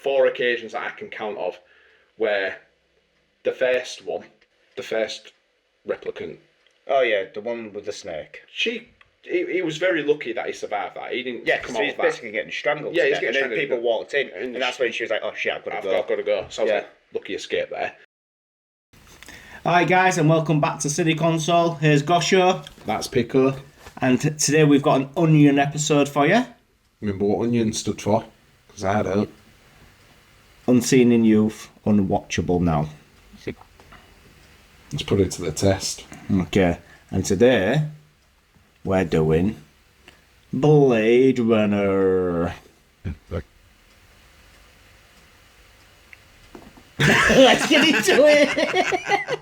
4 occasions that I can count of where the first replicant. Oh yeah, the one with the snake. He was very lucky that he survived that. He didn't come out of that. He's basically getting strangled. Yeah, he's getting strangled. And then people walked in, and that's when she was like, "Oh shit, I've got to go." So I was like, lucky escape there. Hi guys, and welcome back to City Console. Here's Gosho. That's Pico. And today we've got an onion episode for you. Remember what onion stood for? Because I don't. Unseen in youth, unwatchable now. Let's put it to the test. Okay, and today we're doing Blade Runner. Let's get into it.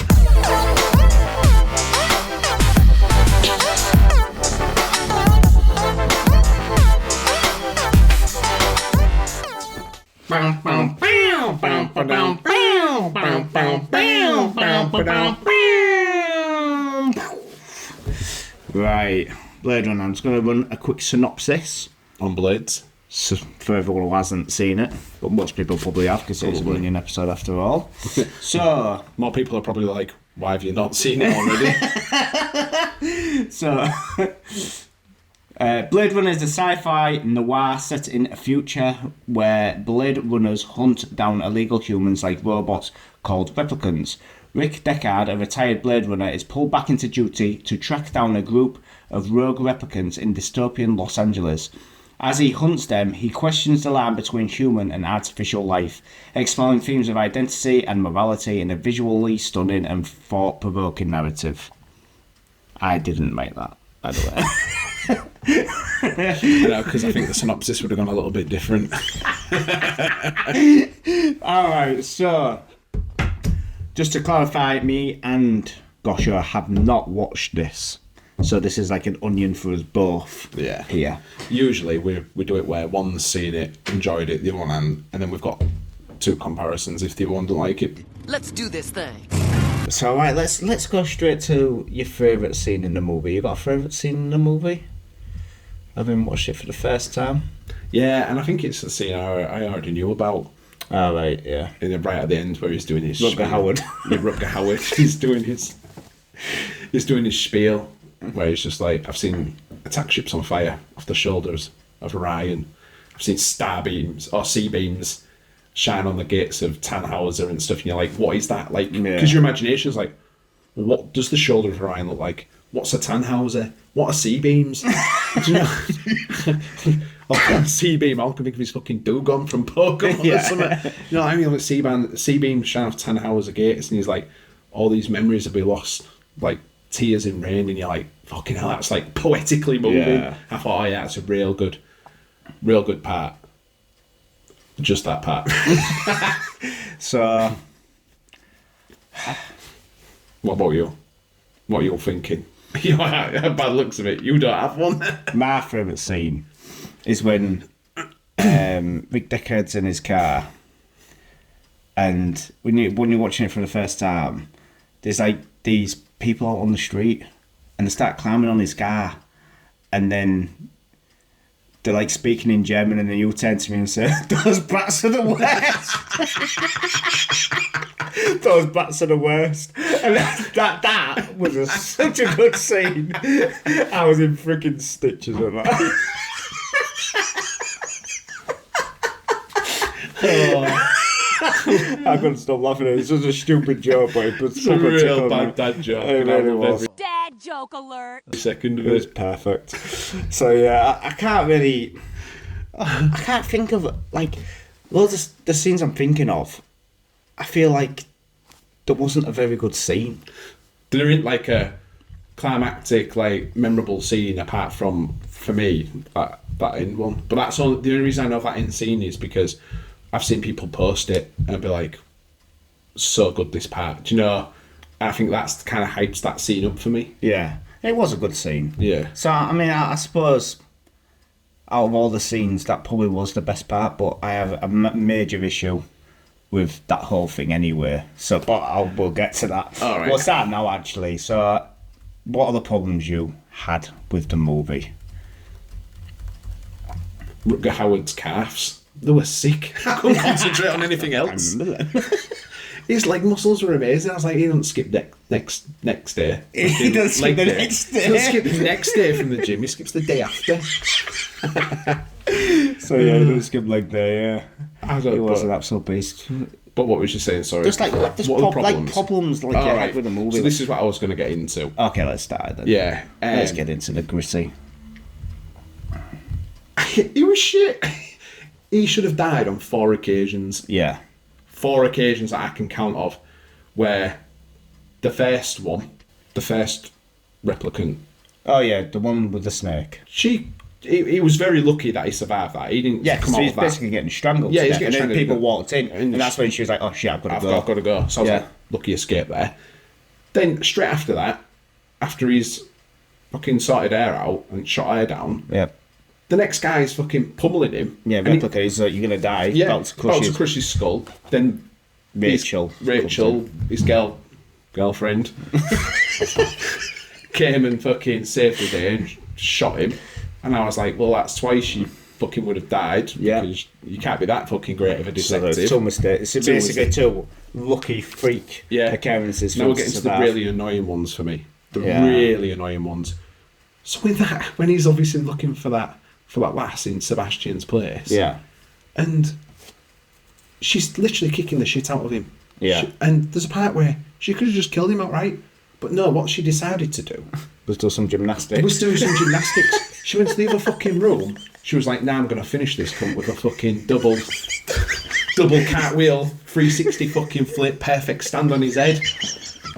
Right, Blade Runner. I'm just going to run a quick synopsis On Blades. so for everyone who hasn't seen it, but most people probably have because it's an onion episode after all. So, More people are probably like, why have you not seen it already? Blade Runner is a sci-fi noir set in a future where Blade Runners hunt down illegal humans like robots called replicants. Rick Deckard, a retired Blade Runner, is pulled back into duty to track down a group of rogue replicants in dystopian Los Angeles. As he hunts them, he questions the line between human and artificial life, exploring themes of identity and morality in a visually stunning and thought-provoking narrative. I didn't make that, by the way. I know, because I think the synopsis would have gone a little bit different. Alright, so just to clarify, me and Gosho have not watched this. So this is like an onion for us both. Yeah. Here. Usually we do it where one's seen it, enjoyed it, the other one, and then we've got 2 comparisons if the other one don't like it. Let's do this thing. So alright, let's go straight to your favourite scene in the movie. You got a favourite scene in the movie? Having watched it for the first time? Yeah, and I think it's the scene I already knew about. Oh right, yeah. Right at the end where he's doing his Rutger spiel. Howard. Yeah, Rutger Howard. He's doing his spiel where he's just like, I've seen attack ships on fire off the shoulders of Orion. I've seen star beams or sea beams shine on the gates of Tannhauser and stuff, and you're like, what is that? Like, because your imagination is like, what does the shoulder of Orion look like? What's a Tannhauser? What are sea beams? Do you know? Or sea beam, all I can think of is fucking Dugon from Pokemon or something. You know what I mean? Like sea beam shine off Tannhauser gates, and he's like, all these memories will be lost, like tears in rain, and you're like, fucking hell, that's like poetically moving. Yeah. I thought, oh yeah, it's a real good part. Just that part. So What about you? What are you thinking? You know, bad looks of it. You don't have one. my favourite scene is when Rick Deckard's in his car, and when you're watching it for the first time, there's like these people out on the street, and they start climbing on his car, and then they're like speaking in German, and then you turn to me and say, "Those brats are the worst." Those brats are the worst. And that was such a good scene. I was in freaking stitches on that. I couldn't stop laughing at it. It's such a stupid joke, but it was a real bad dad joke. It really was. Dad joke alert. Second of It was it. perfect. So yeah, I can't think of like loads of the scenes I'm thinking of. I feel like there wasn't a very good scene. There ain't like a climactic, like memorable scene apart from, for me, that end one. But that's all. The only reason I know that end scene is because I've seen people post it and be like, "So good this part," do you know? And I think that's kind of hypes that scene up for me. Yeah, it was a good scene. Yeah. So I mean, I suppose out of all the scenes, that probably was the best part. But I have a major issue with that whole thing anyway. So, but we'll get to that. All right. We'll start now, actually. So, what are the problems you had with the movie? Rutger Hauer's calves. They were sick. I couldn't concentrate on anything else. His leg muscles were amazing. I was like, he doesn't skip next day. He doesn't skip the next day. He doesn't skip the next day from the gym. He skips the day after. So yeah, he doesn't skip leg day. Yeah, He was an absolute beast. But what was you saying? Sorry. Just like what are the problems like All you right. had with the movie. So this is what I was going to get into. Okay, let's start then. Yeah. Let's get into the gritty. He was shit. He should have died on 4 occasions. Yeah. 4 occasions that I can count of, where the first replicant. Oh yeah, the one with the snake. He was very lucky that he survived that. He didn't come so out he's of that. basically getting strangled. Yeah, he's to getting death. And then strangled. people walked in, and that's when she was like, "Oh shit, I've got to go." I've got to go. So I was Yeah. like, lucky escape there. Then straight after that, after he's fucking sorted her out and shot her down, Yeah. the next guy's fucking pummeling him. Yeah, And he- replica is like, you're gonna die. Yeah, About to crush his skull. Then Rachel, his girlfriend, came and fucking saved the day and shot him. And I was like, well, that's twice you fucking would have died. Yeah. Because you can't be that fucking great of a So detective. there's two mistakes. It's basically mistakes. two lucky freak occurrences. Now for we're him getting to the survive. really annoying ones for me. The Yeah. really annoying ones. So with that, when he's obviously looking for that lass in Sebastian's place. Yeah. And she's literally kicking the shit out of him. Yeah. And there's a part where she could have just killed him outright. But no, what she decided to do Was do some gymnastics. was doing some gymnastics. She went to the other fucking room. She was like, nah, I'm going to finish this cunt with a fucking double cartwheel, 360 fucking flip, perfect stand on his head.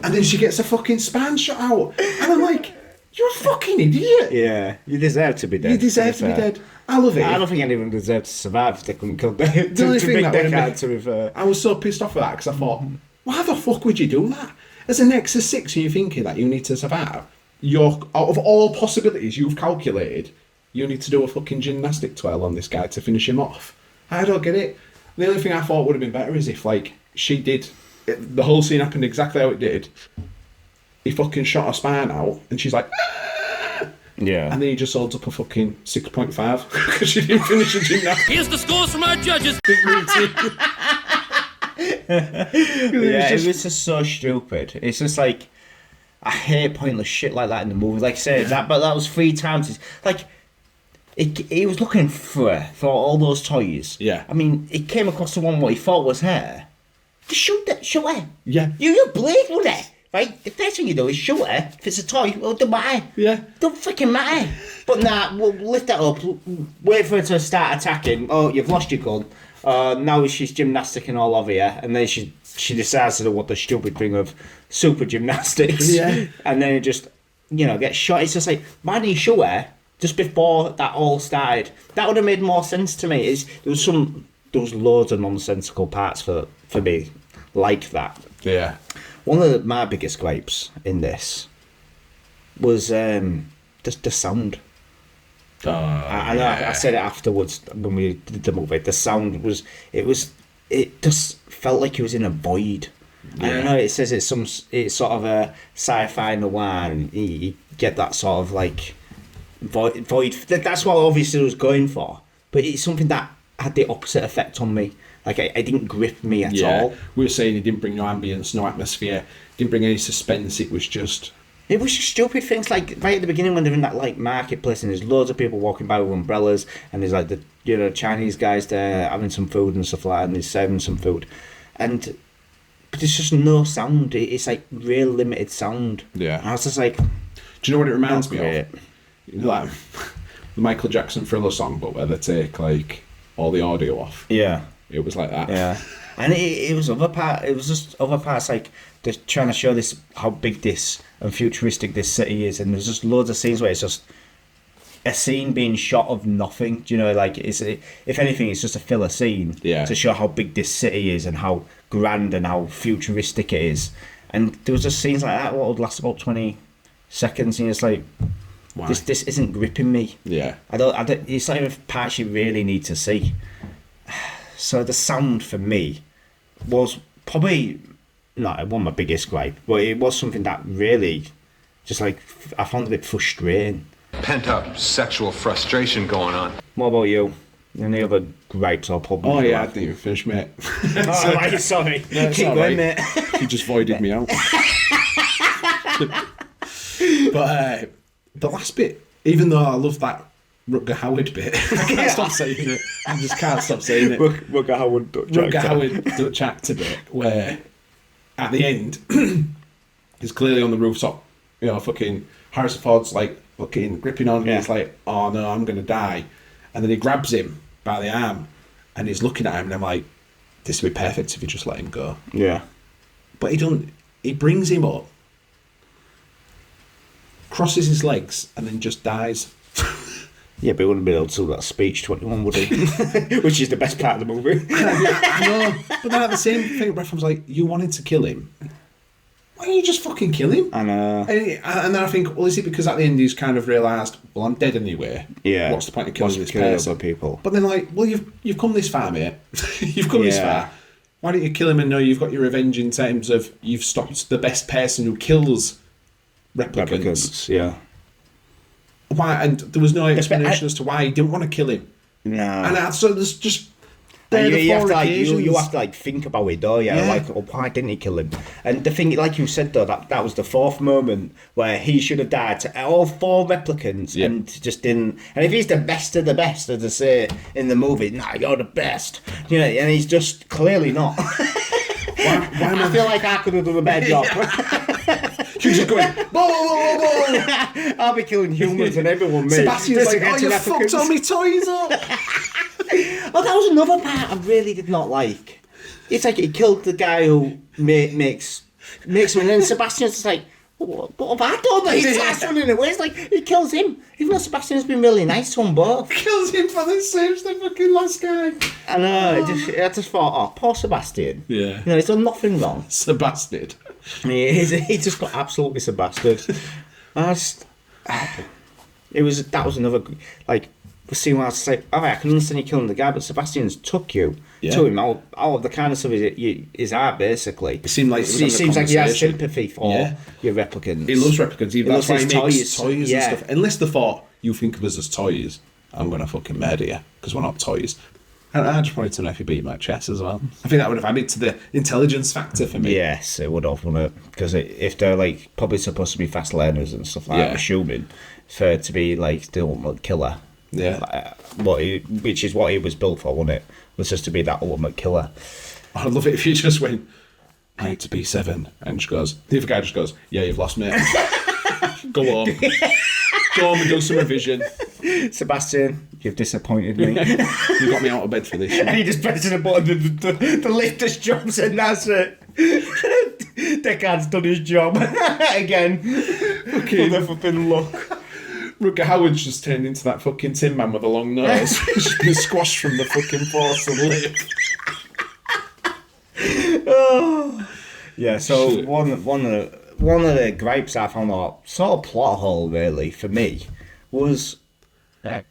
And then she gets a fucking span shot out. And I'm like, you're a fucking idiot. Yeah, you deserve to be dead. You deserve to be dead. I love it. I don't think anyone deserved to survive if they couldn't kill Deckard. The only to thing make that would've Deckard, been- to be fair. I was so pissed off at that because I thought, why the fuck would you do that? As a Nexus 6 and you're thinking that you need to survive, out of all possibilities you've calculated, you need to do a fucking gymnastic twirl on this guy to finish him off. I don't get it. The only thing I thought would have been better is if, like, she did, the whole scene happened exactly how it did. He fucking shot her spine out and she's like, "Ah!" Yeah. And then he just holds up a fucking 6.5 because she didn't finish the gymnastic Here's the scores from our judges. routine. It was just so stupid. It's just like, I hate pointless shit like that in the movie. Like I said, that was 3 times. It's like, he was looking for all those toys. Yeah. I mean, he came across the one what he thought was her. Just shoot her. Yeah. You blade with it. Right? The first thing you do is shoot her. If it's a toy, well, it don't matter. Yeah. Don't freaking matter. But nah, we'll lift that up, wait for her to start attacking. Oh, you've lost your gun. Now she's gymnasticking all over you, and then she decides to do what the stupid thing of super gymnastics. Yeah. And then it just, gets shot. It's just like, why didn't you shoot her just before that all started? That would have made more sense to me. There was loads of nonsensical parts for me like that. Yeah. One of my biggest gripes in this was the sound. I know I said it afterwards when we did the movie. The sound it just felt like it was in a void. I don't know. It says it's sort of a sci-fi noir, and you get that sort of like void. That's what obviously I was going for, but it's something that had the opposite effect on me. Like it didn't grip me at all. We were saying he didn't bring no ambience, no atmosphere, didn't bring any suspense. It was just stupid things like right at the beginning when they're in that like marketplace and there's loads of people walking by with umbrellas and there's like the Chinese guys there having some food and stuff like that and they're serving some food, but there's just no sound. It's like real limited sound. Yeah. And I was just like, Do you know what it reminds me great. of? You know, like the Michael Jackson Thriller song, but where they take like all the audio off. Yeah. It was like that. Yeah. And it was just other parts like they're trying to show this how big this and futuristic this city is, and there's just loads of scenes where it's just a scene being shot of nothing. Do you know, like if anything, it's just a filler scene to show how big this city is and how grand and how futuristic it is. And there was just scenes like that what would last about 20 seconds, and it's like, Why? this isn't gripping me. Yeah. I don't. It's not even parts you really need to see. So the sound for me was probably not one of my biggest gripe, but it was something that really just like I found a bit frustrating. Pent up sexual frustration going on. What about you? Any other gripes or problems? Oh you yeah, I have? didn't even finish, mate. Oh, right, sorry. It's Keep all going, right. mate. He just voided me out. But the last bit, even though I love that Rutger Howard bit, I can't stop saying it. I just can't stop saying it. Rutger Howard Rutger Howard Dutch actor bit, where at the end, he's clearly on the rooftop, you know, fucking Harrison Ford's like fucking gripping on, and he's like, oh no, I'm gonna die. And then he grabs him by the arm and he's looking at him, and I'm like, this would be perfect if you just let him go. Yeah. But he brings him up, crosses his legs, and then just dies. Yeah, but he wouldn't be able to do that speech to anyone, would he? Which is the best part of the movie. I know. But then at the same thing, Brett was like, you wanted to kill him. Why don't you just fucking kill him? I know. And then I think, well, is it because at the end he's kind of realised, well, I'm dead anyway. Yeah. What's the point of killing this killing person? other people? But then, like, well, you've come this far, mate. You've come this far. Why don't you kill him and know you've got your revenge in terms of you've stopped the best person who kills replicants? Yeah. Why? And there was no explanation as to why he didn't want to kill him. No. And so there's just And the you have four to, like, occasions. you have to like think about it, though. Yeah, like, oh, why didn't he kill him? And the thing, like you said, though, that was the fourth moment where he should have died to all four replicants and just didn't. And if he's the best of the best, as they say in the movie, nah, you're the best. You know, and he's just clearly not. I feel like I could have done a better job. She's just going, whoa, whoa, whoa, whoa. I'll be killing humans and everyone, mate. Sebastian's like, Just oh, to you get to fucked all my toys up. Oh, that was another part I really did not like. It's like he killed the guy who makes him, and then Sebastian's just like, what have I done? He's starts running away. It's like, he kills him. Even though Sebastian's been really nice to them both. Kills him for the saves the fucking last guy. I know, I just thought, oh, poor Sebastian. Yeah. You know, he's done nothing wrong. Sebastian. He just got absolutely Sebastian. That was another, like, the scene where I was like, alright, I can understand you killing the guy, but Sebastian's took you to him out of the kindness of his heart, basically. It seemed like It seems like he has sympathy for your replicants. He loves replicants. That's why he makes toys yeah. and stuff. Unless they thought, you think of us as toys, I'm going to fucking murder you, because we're not toys. And I just wanted to know if he beat my chest as well. I think that would have added to the intelligence factor for me. Yes, it would have, wouldn't it? Because if they're like probably supposed to be fast learners and stuff like that, I'm assuming, for it to be like the ultimate killer. Yeah. Which is what he was built for, wasn't it? Was just to be that ultimate killer. I'd love it if you just went, I need to be 7. And she goes, the other guy just goes, yeah, you've lost, mate. Go home. Go home and do some revision. Sebastian, you've disappointed me. You got me out of bed for this shit. And he just presses a button, the lift just jumps, and that's it. Deckard's done his job again. Okay. For the fucking luck. Rutger Howard's just turned into that fucking Tin Man with a long nose. He's just been squashed from the fucking force of lift. Yeah, so Shit. one of the gripes I found, or sort of plot hole really for me, was Yeah,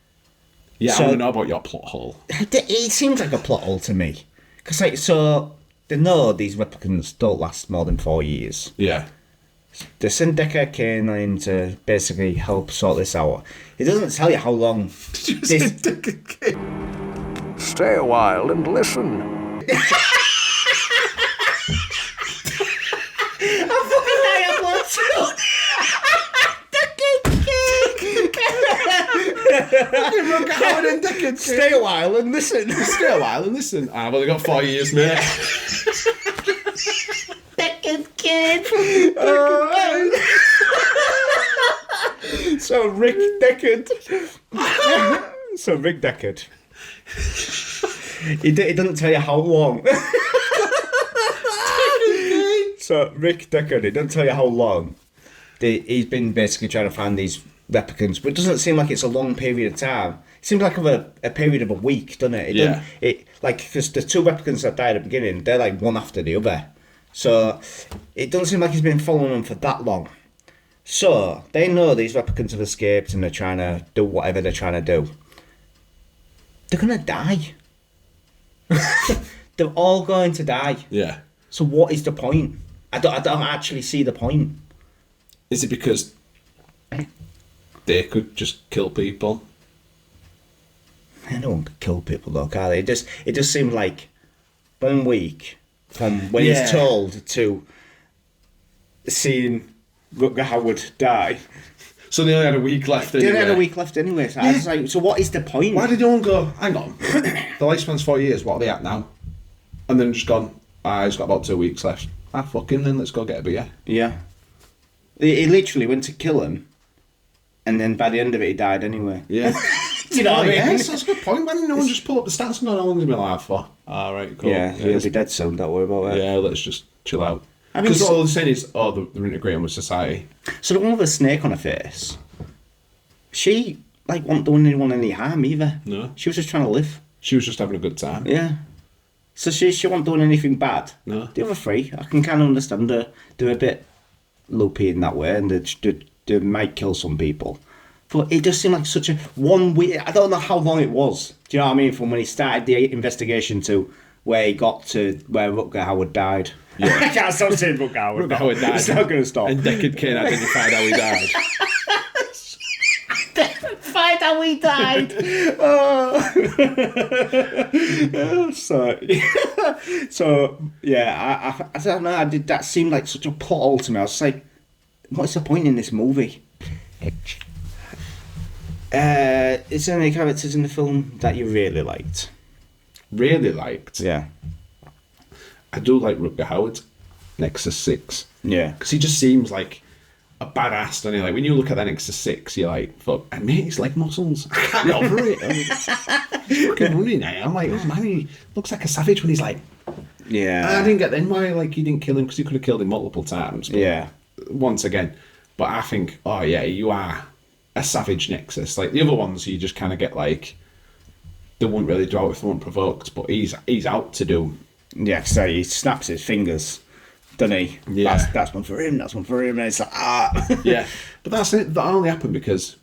So- I want to know about your plot hole. it seems like a plot hole to me, because like, so they know these replicants don't last more than 4 years. Yeah. They send Deckard K9 to basically help sort this out. It doesn't tell you how long. Stay a while and listen. Rutger Howard and Deckard. Stay a while and listen. Stay a while and listen. I've only got 4 years, mate. Deckard kid. So Rick Deckard. It doesn't tell you how long. So Rick Deckard, it doesn't tell you how long. He's been basically trying to find these replicants, but it doesn't seem like it's a long period of time. It seems like a period of a week, doesn't it? Because the two replicants that died at the beginning, they're like one after the other. So it doesn't seem like he's been following them for that long. So they know these replicants have escaped and they're trying to do whatever they're trying to do. They're gonna die. They're all going to die. Yeah. So what is the point? I don't actually see the point. Is it because they could just kill people? Anyone could kill people though, can't they? It just seemed like 1 week from when Yeah. he's told to seeing Rutger Hauer die. So they only had a week left anyway. They only had a week left anyway. So I was like, so what is the point? Why did no one go, hang on, the lifespan's 4 years, what are they at now? And then just gone, he's got about 2 weeks left. Fuck him then, let's go get a beer. Yeah. He literally went to kill him, and then by the end of it, he died anyway. Yeah. Do you know what I mean? Yes, that's a good point. Why didn't no one just pull up the stats and go, how long has he been alive for? Alright, cool. Yeah, he'll be dead soon, don't worry about that. Yeah, let's just chill out. I mean, Because all they're saying is, they're integrating with society. So the one with a snake on her face, she, like, wasn't doing anyone any harm either. No. She was just trying to live. She was just having a good time. Yeah. So she wasn't doing anything bad. No. The other three, I can kind of understand her. They're a bit loopy in that way, and they might kill some people. But it just seemed like such a 1 week. I don't know how long it was. Do you know what I mean? From when he started the investigation to where he got to where Rutger Hauer died. Yeah. I can't stop saying Rutger Hauer. Rutger Hauer died. It's not going to stop. And Deckard Cain identified how he died. Find how he died. So yeah, I don't know. That seemed like such a plot hole to me. I was like, what's the point in this movie? Is there any characters in the film that you really liked? Really liked. Yeah. I do like Rutger Hauer, Nexus 6. Yeah. Because he just seems like a badass, doesn't he? Like, when you look at that Nexus 6, you're like, fuck, and mate, his leg muscles. I can't get over it. He's fucking running now. I'm like, oh man, he looks like a savage when he's like, Yeah. I didn't get then why, like, he didn't kill him, because he could have killed him multiple times. But Yeah. once again, but I think, oh yeah, you are a savage Nexus. Like, the other ones, you just kind of get like, they wouldn't really do out if they weren't provoked, but he's out to do. Yeah, so he snaps his fingers, doesn't he? Yeah. That's one for him, that's one for him, and it's like, ah. Yeah, but that's it. That only happened because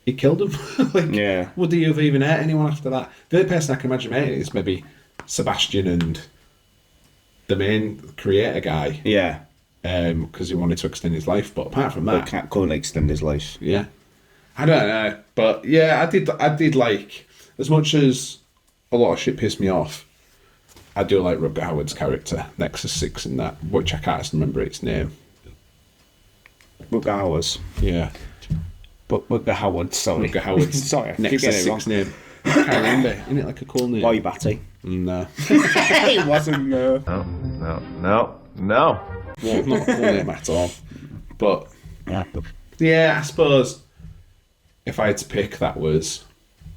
he killed him. Like, Yeah. would he have even hurt anyone after that? The only person I can imagine hating is maybe Sebastian and the main creator guy. Yeah. Because he wanted to extend his life. But apart from But that, couldn't extend his life. yeah, I don't know. But yeah, I did like, as much as a lot of shit pissed me off, I do like Rutger Hauer's character, Nexus 6 in that, which I can't remember its name. Rutger Hauer's. Yeah. But Rutger Hauer, sorry. Rutger Hauer's Sorry, I keep Nexus getting it wrong. 6 name. I can't remember. Isn't it like a cool name? Boy Batty. No. It wasn't, no. No. Well, not a cool name at all. But Yeah. yeah, I suppose if I had to pick, that was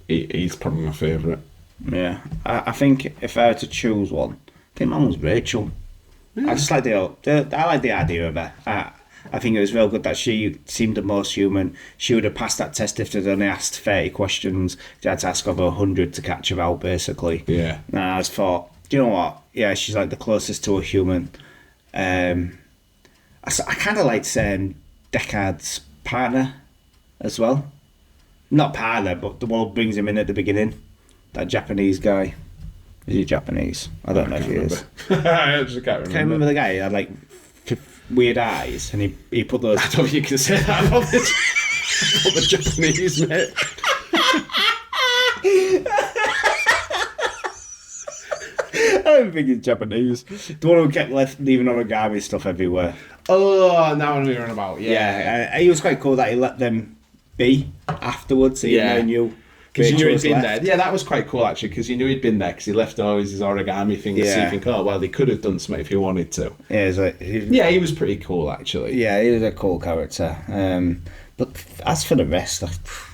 he's probably my favourite. Yeah. I think if I had to choose one, I think mine was Rachel. I just like I like the idea of her. I think it was real good that she seemed the most human. She would have passed that test if they'd only asked 30 questions. They had to ask over 100 to catch her out, basically. Yeah. And I just thought, do you know what? Yeah, she's like the closest to a human. I kind of liked Deckard's partner as well. Not partner, but the one who brings him in at the beginning. That Japanese guy. Is he Japanese? I don't know if he is. I just can't remember. Can you remember the guy? He had like weird eyes, and he put those. I don't think you can say that about the Japanese, mate. I don't think he's Japanese. The one who kept leaving origami stuff everywhere. Oh, now I know what you're on about. Yeah, he was quite cool that he let them be afterwards. Even though he knew. Because you knew he'd Rachel been was there. left. Yeah, that was quite cool actually. Because you knew he'd been there. Because he left always his origami thing. Yeah. So you think, oh well, they could have done something if he wanted to. Yeah, he's like, Yeah, he was pretty cool actually. yeah, he was a cool character. But as for the rest, I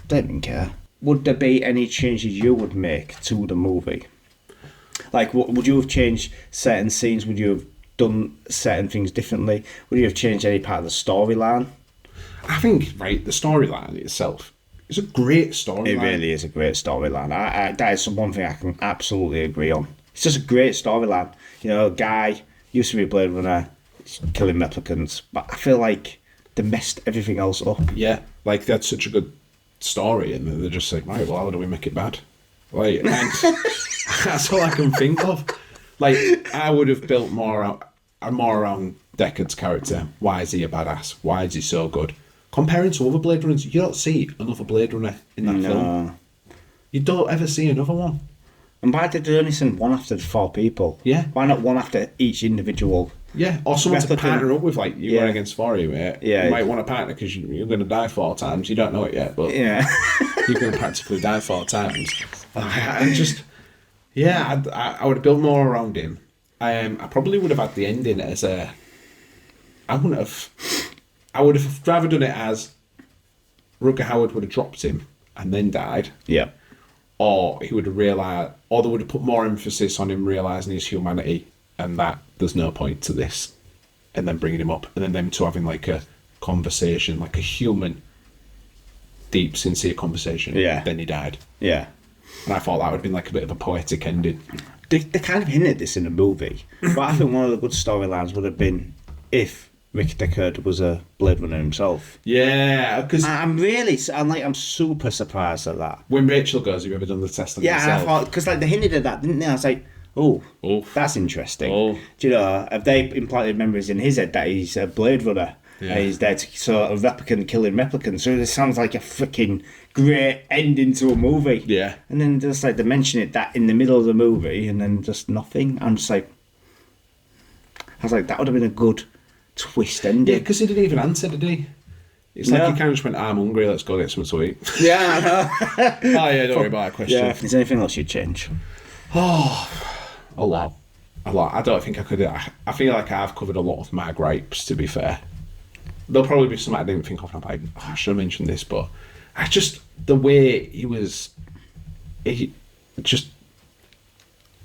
don't even care. Would there be any changes you would make to the movie? Like, would you have changed certain scenes? Would you have done certain things differently? Would you have changed any part of the storyline? I think the storyline itself is a great storyline. It really is a great storyline. That is one thing I can absolutely agree on. It's just a great storyline. You know, a guy used to be a Blade Runner, killing replicants, but I feel like they messed everything else up. Yeah, like they had such a good story, and they're just like, right, well, how do we make it bad? Like, and that's all I can think of. Like, I would have built more around Deckard's character. Why is he a badass? Why is he so good? Comparing to other Blade Runners, you don't see another Blade Runner in that film. You don't ever see another one. And why did they only send one after the 4 people? Yeah. Why not one after each individual? Yeah, or someone to Replicant. partner up with, like, you're going against 4 of you, mate. Yeah. You might want a partner because you're going to die 4 times. You don't know it yet, but Yeah. you're going to practically die 4 times. I just, yeah, I would have built more around him. I probably would have had the ending as a, I would have rather done it as Rutger Hauer would have dropped him and then died. Yeah. Or he would have realised, or they would have put more emphasis on him realising his humanity and that there's no point to this, and then bringing him up, and then them two having like a conversation, like a human, deep, sincere conversation. Yeah. Then he died. Yeah. And I thought that would have been like a bit of a poetic ending. They kind of hinted this in the movie, but I think one of the good storylines would have been if Rick Deckard was a Blade Runner himself. Yeah, because I'm super surprised at that. when Rachel goes, have you ever done the test on Yeah, yourself? I thought, because like they hinted at that, didn't they? I was like, oh, that's interesting. Oh. Do you know, have they implanted memories in his head that he's a Blade Runner? Yeah. And he's there to sort of replicant killing replicants. So this sounds like a freaking great ending to a movie. Yeah. And then just like they mention it that in the middle of the movie and then just nothing. I was like, that would have been a good twist ending. Yeah, because he didn't even answer, did he? It's like No. he kind of just went, I'm hungry, let's go get something to eat. Yeah, I know. Oh yeah, don't worry about that question. Yeah, if there's anything else you'd change. A lot. I don't think I could. I feel like I've covered a lot of my gripes, to be fair. There'll probably be some I didn't think of, and I'm like, I should have mentioned this, but I just, the way he just...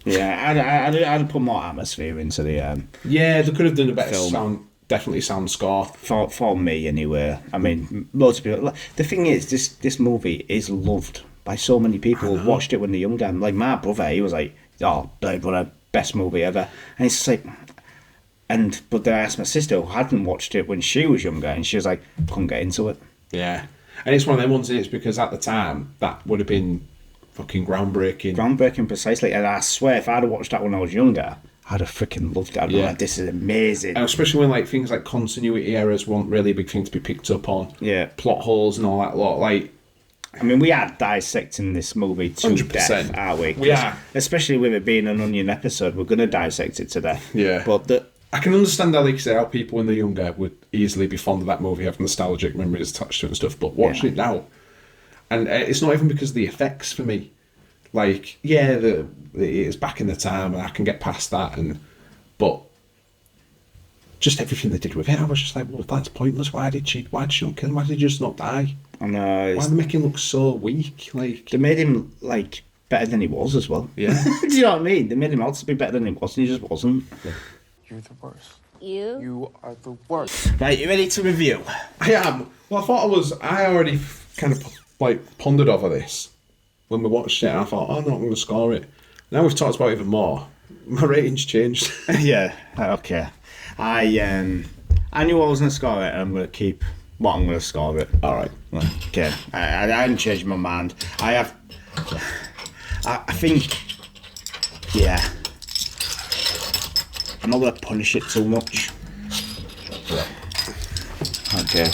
Yeah, I'd put more atmosphere into the Yeah, they could have done a better Film. sound score. for me anyway. I mean, loads of people. The thing is, this movie is loved by so many people who watched it when they're younger. Like my brother, he was like, "Oh, Blade Runner, best movie ever," and it's just like. But then I asked my sister who hadn't watched it when she was younger, and she was like, couldn't get into it. Yeah. And it's one of them ones, it's because at the time, that would have been fucking groundbreaking. Groundbreaking, precisely. And I swear, if I'd have watched that when I was younger, I'd have freaking loved it. I'd be like, this is amazing. And especially when like things like continuity errors weren't really a big thing to be picked up on. Yeah. Plot holes and all that lot. Like, I mean, we are dissecting this movie to 100%. death, aren't we? We are. Especially with it being an Onion episode, we're going to dissect it to death. Yeah. But I can understand how, like you say, how people when they're younger would easily be fond of that movie, have nostalgic memories attached to it and stuff, but watching it now, and it's not even because of the effects for me. Like, yeah, it's back in the time and I can get past that, but just everything they did with it, I was just like, well, that's pointless. Why did she not kill him? Why did he just not die? I know. Why did they make him look so weak? Like, They made him, like, better than he was as well. Yeah. Do you know what I mean? They made him out to be better than he was, and he just wasn't. You're the worst. You? You are the worst. Right, you ready to review? I am. Well, I already kind of like pondered over this when we watched it, and I thought, oh, no, I'm going to score it. Now we've talked about it even more. My rating's changed. Yeah, okay. I knew I was going to score it, and I'm going to keep what I'm going to score it. All right. Okay. I hadn't changed my mind. I think, yeah. I'm not going to punish it too much. Okay.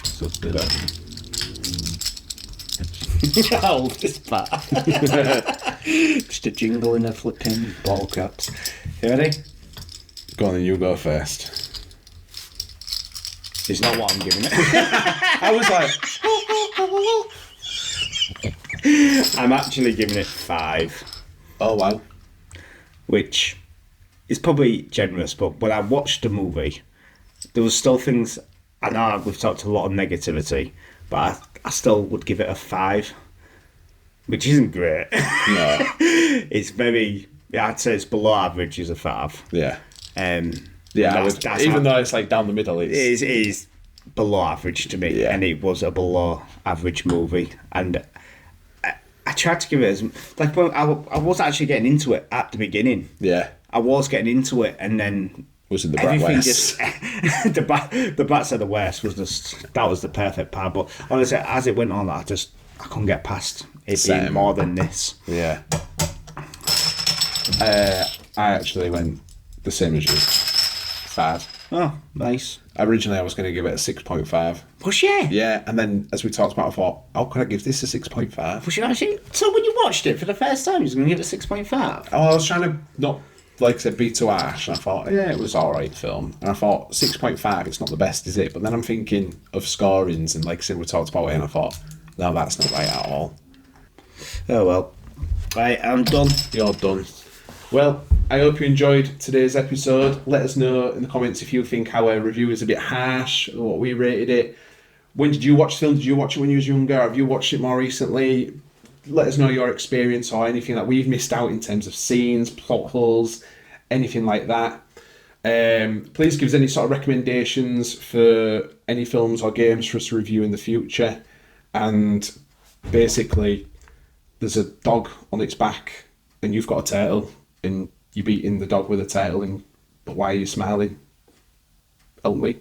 So did I. Oh, this part. Just a jingle in a flipping ball caps. You ready? Go on, then you go first. It's not what I'm giving it. I was like, I'm actually giving it 5, oh wow. which is probably generous, but when I watched the movie, there was still things. I know we've talked a lot of negativity, but I still would give it a 5, which isn't great. No. It's very, I'd say it's below average is a 5. Yeah. Yeah, Even though it's like down the middle, it is below average to me, Yeah. and it was a below average movie. And I tried to give it as like when I was actually getting into it at the beginning. Yeah. I was getting into it, and then Was it the everything West? just the Bats of the West was just that was the perfect part. But honestly, as it went on, I couldn't get past it being Same. more than this. Yeah. I actually went the same as you. 5. Oh, nice. Originally, I was going to give it a 6.5. Was you? Yeah, and then as we talked about, I thought, how could I give this a 6.5? Was you actually? So when you watched it for the first time, you was going to give it a 6.5? Oh, I was trying to not, like I said, be too harsh, and I thought, yeah, it was alright film. And I thought, 6.5, it's not the best, is it? But then I'm thinking of scorings, and like I said, we talked about it, and I thought, no, that's not right at all. Oh well. Right, I'm done. You're done. Well, I hope you enjoyed today's episode. Let us know in the comments if you think our review is a bit harsh, or what we rated it. When did you watch the film? Did you watch it when you was younger? Have you watched it more recently? Let us know your experience or anything that we've missed out in terms of scenes, plot holes, anything like that. Please give us any sort of recommendations for any films or games for us to review in the future. And basically, there's a dog on its back and you've got a turtle and you're beating the dog with a turtle, but why are you smiling? Help me.